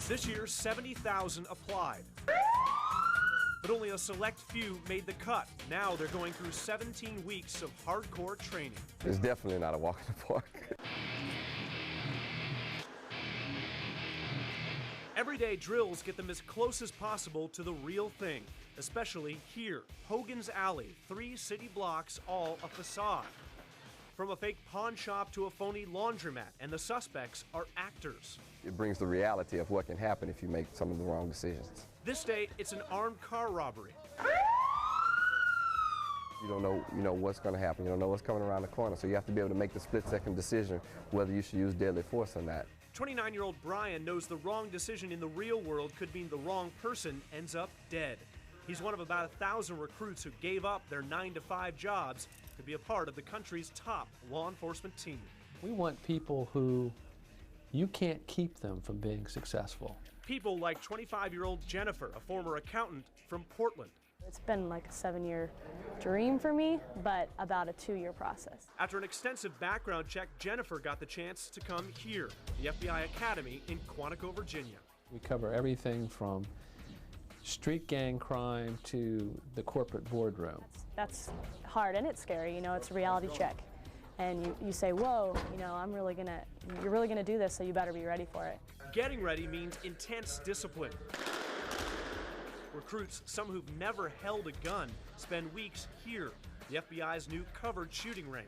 This year, 70,000 applied. But only a select few made the cut. Now they're going through 17 weeks of hardcore training. It's definitely not a walk in the park. Everyday drills get them as close as possible to the real thing, especially here, Hogan's Alley, 3 city blocks, all a facade. From a fake pawn shop to a phony laundromat, and the suspects are actors. It brings the reality of what can happen if you make some of the wrong decisions. This day, it's an armed car robbery. You don't know, what's going to happen. You don't know what's coming around the corner, so you have to be able to make the split-second decision whether you should use deadly force or not. 29-year-old Brian knows the wrong decision in the real world could mean the wrong person ends up dead. He's one of about 1,000 recruits who gave up their 9-to-5 jobs to be a part of the country's top law enforcement team. We want people who you can't keep them from being successful. People like 25-year-old Jennifer, a former accountant from Portland. It's been like a 7-year dream for me, but about a 2-year process. After an extensive background check, Jennifer got the chance to come here, the FBI Academy in Quantico, Virginia. We cover everything from street gang crime to the corporate boardroom. That's hard and it's scary, it's a reality check. And you say, whoa, you're really gonna do this, so you better be ready for it. Getting ready means intense discipline. Recruits, some who've never held a gun, spend weeks here, the FBI's new covered shooting range.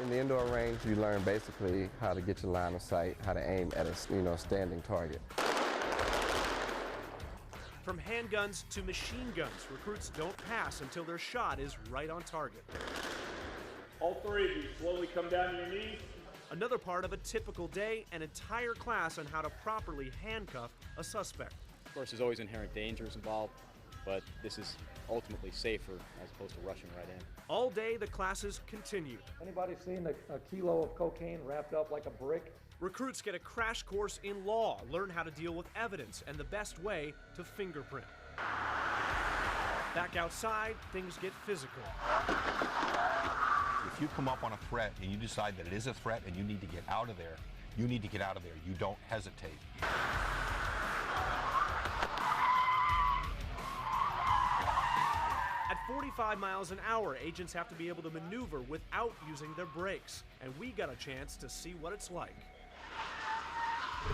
In the indoor range, you learn basically how to get your line of sight, how to aim at a standing target. From handguns to machine guns, recruits don't pass until their shot is right on target. All 3 of you slowly come down to your knees. Another part of a typical day, an entire class on how to properly handcuff a suspect. Of course, there's always inherent dangers involved, but this is ultimately safer as opposed to rushing right in. All day, the classes continue. Anybody seen a kilo of cocaine wrapped up like a brick? Recruits get a crash course in law, learn how to deal with evidence, and the best way to fingerprint. Back outside, things get physical. If you come up on a threat and you decide that it is a threat and you need to get out of there, you need to get out of there. You don't hesitate. At 45 miles an hour, agents have to be able to maneuver without using their brakes. And we got a chance to see what it's like.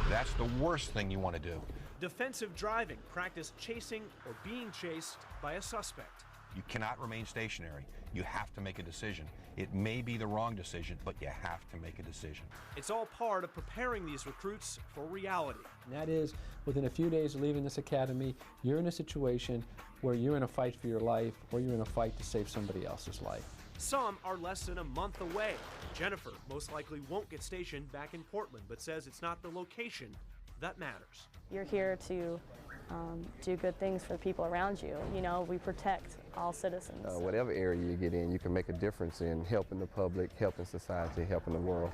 That's the worst thing you want to do. Defensive driving, practice chasing or being chased by a suspect. You cannot remain stationary. You have to make a decision. It may be the wrong decision, but you have to make a decision. It's all part of preparing these recruits for reality. And that is, within a few days of leaving this academy, you're in a situation where you're in a fight for your life or you're in a fight to save somebody else's life. Some are less than a month away. Jennifer most likely won't get stationed back in Portland, but says it's not the location that matters. You're here to do good things for the people around you. We protect all citizens. Whatever area you get in, you can make a difference in helping the public, helping society, helping the world.